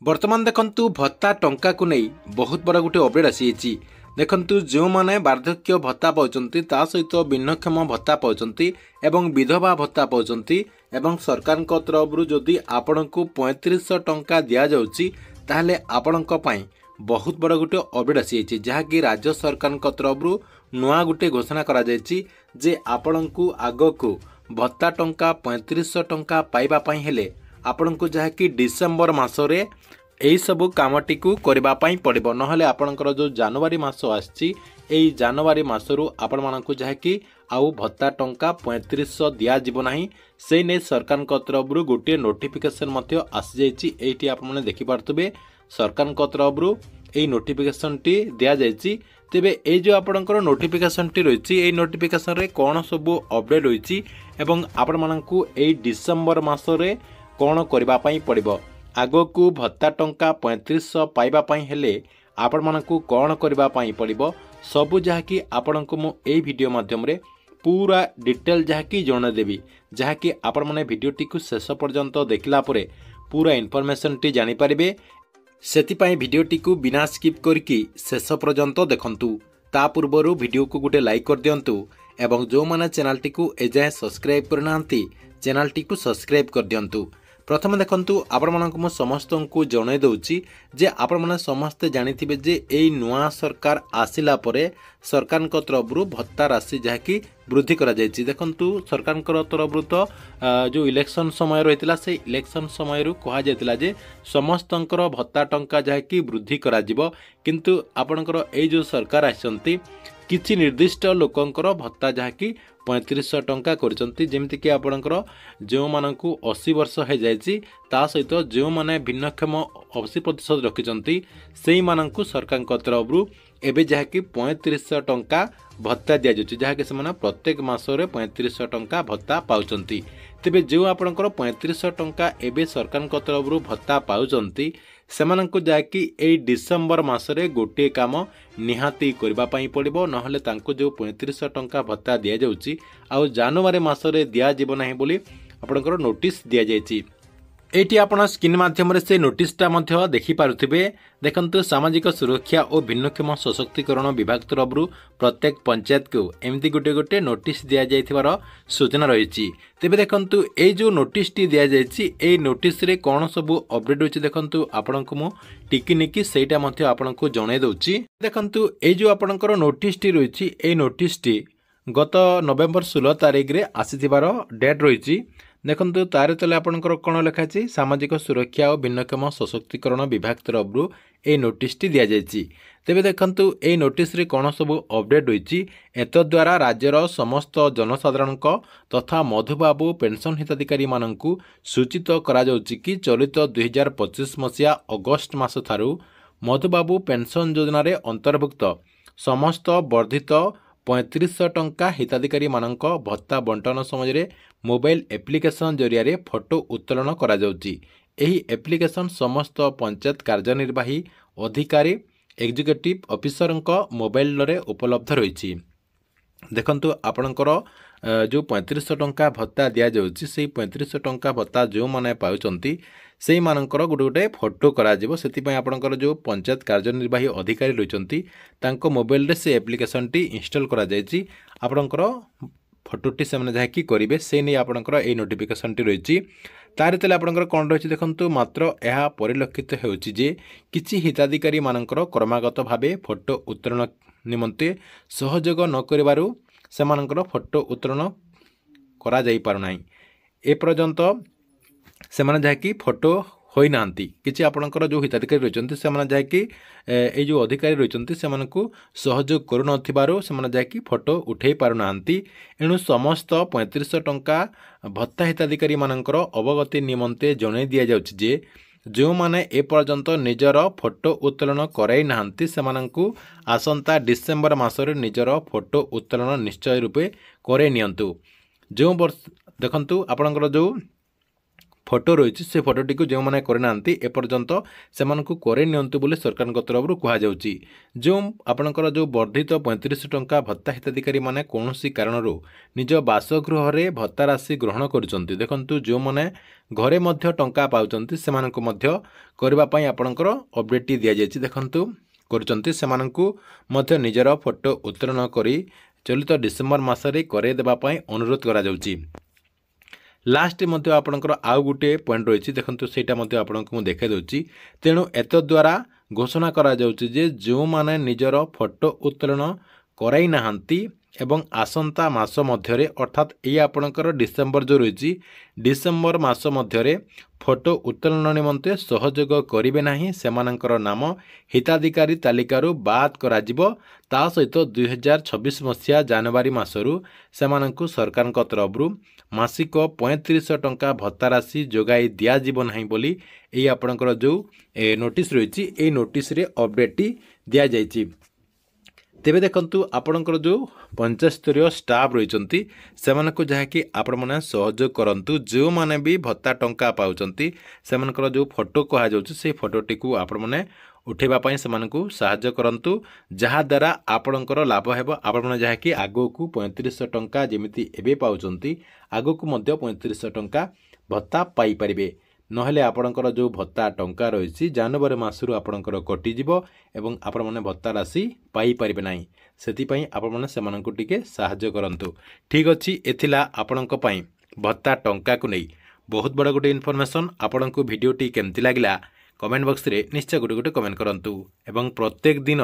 बर्तमान देखंतु भत्ता टंका को नहीं बहुत बड़ा गोटे अपडेट आसी देखंतु जो माने वार्धक्य भत्ता पाउचंती ता सहित भिन्नक्षम भत्ता पाउचंती एवं विधवा भत्ता पाउचंती एवं सरकार तरफ जदि आपण को 3500 टंका दिया जाउची ताहले आपणक पई बहुत बड़ा गोटे अपडेट आसी जहाँकि राज्य सरकार तरफ नुआ गोटे घोषणा करा जायछि जे आपण को आग को भत्ता टंका 3500 टंका पाइबा पई हेले आपण को जहाँकि डिसेम्बर मासरे यही सबू कामटी को करने पड़ो ना आपणकर जो जनवरी मास आसी जनवरी मसरू आपण मानक जहाँकि आउ भत्ता टंका 3500 दिज्व से नहीं सरकार तरफ गोटे नोटिफिकेशन आसी जाइए आपने देखिपे सरकार तरफ यही नोटिफिकेशन टी दि जाइए तेबे ये जो आपणकर नोटिफिकेशन टी रही नोटिफिकेशन रे कौन सबू अपडेट रही आपण मानक डिसेम्बर मासरे कौन करने पड़ो आग को भत्ता टंका 3500 पाइबापी हेले आपण मानक कौन करने पड़ो सबू जहाँकि आपण को मुझे वीडियो माध्यम रे पूरा डिटेल जहाँकि जनदेवी जहाँकि आपण मैंने वीडियोटी को शेष पर्यंत देखला परे पूरा इनफॉरमेशन टी जानीपारे से वीडियोटी को बिना स्किप करके शेष पर्यंत देखंतु ता पूर्व वीडियो को गोटे लाइक कर दिंतु एवं जो मैंने चैनल टी को एजाए सब्सक्राइब करना चैनल टी को सब्सक्राइब कर दिंतु। प्रथम देखंतु आपण मानक मु समस्त को जणाई दउची जे आपण माने समस्ते जानिथिबे जे एई नुआ सरकार आसिला परे सरकार तरफ भत्ता राशि जहाँकि वृद्धि करा जायछि। देखंतु सरकार तरफ तो जो इलेक्शन समय रहितला से इलेक्शन समय कहा जायतिला जे समस्तंकर भत्ता टंका जहाँकि वृद्धि करा जिवो किंतु आपणकर एई जो सरकार आछंती किछि निर्दिष्ट लोकंकर भत्ता जहाँकि 3500 टंका करचंती जेमति आपणकर जो मानकु 80 वर्ष हो जायछि ता सहित जो माने भिन्नक्षम 80% रखिचंती सेही मानकु सरकार तरफ एबे जहाँकि 3500 टंका भत्ता दिया जाउछि जहाँकि से प्रत्येक मासरे 3500 टंका भत्ता पाउचंती। तेबे जो आपणकर 3500 टंका एबे सरकार तरफ भत्ता पाउचंती सेमानंकु जाकि एई डिसेम्बर मासरे गोटे काम निहाती करने पड़ो ना जो 3500 टंका भत्ता दि जाउछि आउ जनवरी मासरे दिया जीव नाही बोली आपणकर नोटिस दि जाइछि। एटी आपण स्क्रीन माध्यम से नोटिसटा मध्य देखि पारुथिबे देखंतु सामाजिक सुरक्षा और भिन्नक्षम सशक्तिकरण विभाग तरफ प्रत्येक पंचायत को एमती गोटे गोटे नोटिस दि जाइथिबार सूचना रही। तेबे देखंतु ए जो नोटिस टी दि जाइछि ए नोटिस रे कोन सबु अपडेट होछि देखंतु आपनको मु टिकी निकी सेटा मध्य आपनको जणाई दउछि। देखंतु ए जो आपनकर नोटिस टी रही ए नोटिस टी गत नवेम्बर 16 तारिख रे आसीथिबार डेट रही। देखंतु तार तले आपनकर कोन लिखाछि सामाजिक सुरक्षा और भिन्नक्षम सशक्तिकरण विभाग तरफ ए नोटिस टी दि जाइछि। तेबे देखंतु ए नोटिस रे कोन सब अपडेट होइछि एत द्वारा राज्यर समस्त जनसाधारण तथा मधुबाबू पेंशन हिताधिकारी माननकु सूचित करा जाउछि कि चलित 2025 मसिया अगस्त मास थारु मधुबाबू पेंशन योजना रे अंतर्भुक्त समस्त वर्धित 3500 टंका हिताधिकारी मानक भत्ता बंटन समय मोबाइल एप्लिकेशन जरिया रे फोटो उत्तोलन करा जाउछि। एही एप्लिकेशन समस्त पंचायत कार्यनिर्वाही अधिकारी एग्जीक्यूटिव ऑफिसर मोबाइल रे उपलब्ध रही। देखंतु आपणकर जो 3500 टंका भत्ता दि जाउछि से 3500 टंका भत्ता जो माने पाउचंती से मानकर गोटे गोटे फोटो करा जिवो सेति आपणकर जो पंचायत कार्यनिर्वाही अधिकारी रहिचंती तांको मोबाइल रे से एप्लिकेशन टी इंस्टॉल करा जायछि आपणकर फोटोटी से जहाँकि करेंगे से नहीं आपणकर ए नोटिफिकेशन टी रही। तार तले आपणकर कौन रही देखंतु मात्र यह परिलक्षित होउछि जे किछि हिताधिकारी मानकर क्रमागत भावे फोटो उत्तोलन निमंते सहयोग न करिवारु सेमानकर फोटो उत्तोलन करा जाई पारुनाई ए पर्यंत से जहाँकि फोटो होई नांती किछि आपणकर जो हिताधिकारी रहिचंती से जहाँकि ए जो अधिकारी रहिचंती से सहयोग करू नथिबारु से जहाँकि फोटो उठेई पारु नांती। एणु समस्त 3500 टंका भत्ता हिताधिकारी मानकर अवगति निमंते जणाई दिया जाउछि जे जो माने ए पर्यंत निजर फोटो उत्तोलन कराई नांती सेमानंकु आसंता डिसेम्बर मासरे निजर फोटो उत्तोलन निश्चय रूपे करे नियंतु। जो वर्ष देखंतु आपणकर जो फोटो रही से फोटोटी को जो मैंने करना एपर्यंत से करे नियंतु बोली सरकार तरफ कहुच्छी। जो आपणकर जो वर्धित 3500 टंका भत्ता हिताधिकारी मैंने कौन कारण निज बासगृह भत्ता राशि ग्रहण कर देखु जो मैंने घरे मध्य टंका पाउछंती सेमानकु मध्य करबापई आपणकर अपडेट दि जाइए देखु करचंती सेमानकु मध्य निजर फोटो उत्तोलन करी चलित डिसेम्बर मासरे करे देबापई अनुरोध करा जाउची। लास्ट मध्य आपणकर आउ गोटे पॉइंट रही देखो सेटा मध्य आपको मुझे देखा दूची। तेणु एत द्वारा घोषणा करा जाउची जे जो माने निजर फोटो उत्तोलन कराई नाहंती एवं आसंता मास मध्यरे अर्थात ये आपणकर डिसेम्बर जो रही डिसेम्बर मास मध्यरे फोटो उत्तोलन निमंते सहयोग करिवे नाही सेमानंकर नाम हिताधिकारी तालिकारु बाद कराजिबो। ता सहित 2026 मसीहा जनवरी मासरु सेमानंकु सरकारक तरफरु मासिक 3500 टंका भत्ता राशि जोगाई दिया जीव नाही बोली एई आपणकर जो नोटिस रही ए नोटिस रे अपडेट दिया जाइछि। तेबे देखंतु आपणकर जो पंचायत स्तरीय स्टाफ रही सेमानकु जहाँकि आपण मैंने सहयोग करंतु जो माने भी भत्ता टंका पाउचंती सेमानकर जो फोटो कहा जाउछि से फोटोटी को आपण मैंने उठेबा पई सेमानकु सहायता करंतु जहा द्वारा आपणकर लाभ हेबो। आपण मैंने जहाँकि आगो को 3500 टंका जेमिति एबे पाउचंती आगो को मध्य 3500 टंका भत्ता पाई परिबे। नहेले आपणकर जो भत्ता टंका रही जनवरी मासरू आपणकर कटिजिवो एवं आपण माने भत्ता राशि पाई परिबे नाही। सेतिपई आपण माने सेमानकु टिके सहायता करंतु। ठीक अछि एथिला आपणक पई भत्ता टंका को नै बहुत बड़ गोटे इनफॉरमेशन। आपणकु वीडियोटी केमति लागला कमेंट बॉक्स रे निश्चय गोटे गोटे कमेंट करंतु एवं प्रत्येक दिन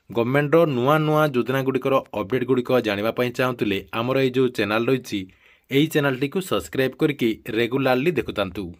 गवर्नमेंट रो नुआ नुआ योजना गुड़िकर अपडेट गुड़िक जानिबा पई चाहूतिले हमर ए जो चैनल रही एई चैनल टी को सब्सक्राइब करके रेगुलारली देखुतांतु।